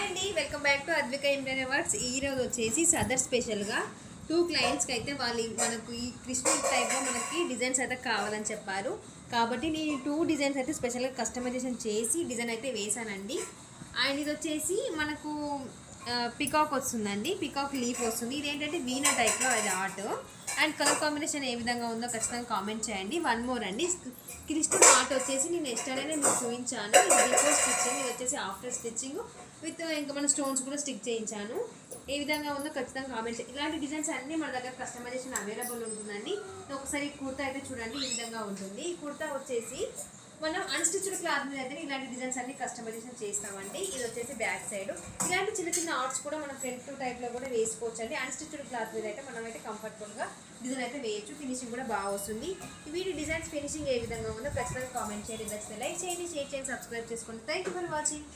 Hi అండి, welcome back to Advika Indian awards. ఈరోజు వచ్చేసి సదర్ స్పెషల్గా 2 క్లయింట్స్కి అయితే వాళ్ళు మనకు ఈ క్రిస్టల్ టైప్లో మనకి డిజైన్స్ అయితే కావాలని చెప్పారు. కాబట్టి నేను 2 డిజైన్స్ అయితే స్పెషల్గా కస్టమైజేషన్ చేసి డిజైన్ అయితే వేసానండి. అండ్ ఇది వచ్చేసి మనకు పికాక్ వస్తుందండి, పికాక్ లీఫ్ వస్తుంది. ఇది ఏంటంటే వీణా టైప్లో అది ఆర్ట్. అండ్ కలర్ కాంబినేషన్ ఏ విధంగా ఉందో ఖచ్చితంగా కామెంట్ చేయండి. వన్ మోర్ అండి, క్రిస్టల్ ఆర్ట్ వచ్చేసి నేను ఎస్టర్డేనే మీకు చూపించాను. ఇది బిఫోర్ స్టిచ్చింగ్, ఇది వచ్చేసి ఆఫ్టర్ స్టిచ్చింగ్ విత్ ఇంకా మన స్టోన్స్ కూడా స్టిక్ చేయించాను. ఏ విధంగా ఉందో ఖచ్చితంగా కామెంట్ చేయండి. ఇలాంటి డిజైన్స్ అన్నీ మన దగ్గర కస్టమైజేషన్ అవైలబుల్ ఉంటుందండి. ఒకసారి కుర్తా అయితే చూడండి, ఈ విధంగా ఉంటుంది. ఈ కుర్తా వచ్చేసి మనం అన్స్టిచ్డ్ క్లాత్ మీద అయితే ఇలాంటి డిజైన్స్ అన్ని కస్టమైజేషన్ చేస్తామండి. ఇది వచ్చేసి బ్యాక్ సైడ్. ఇలాంటి చిన్న చిన్న ఆర్ట్స్ కూడా మనం ఫ్రంట్ టైప్లో కూడా వేసుకోవచ్చు అండి. అన్స్టిచ్డ్ క్లాత్ మీద అయితే మనం అయితే కంఫర్టబుల్గా డిజైన్ అయితే వేయచ్చు. ఫినిషింగ్ కూడా బాగా వస్తుంది. వీటి డిజైన్స్ ఫినిషింగ్ ఏ విధంగా ఉందో ఖచ్చితంగా కామెంట్ చేయండి. నచ్చితే లైక్ చేయండి, షేర్ చేయండి, సబ్స్క్రైబ్ చేసుకోండి. Thank you for watching.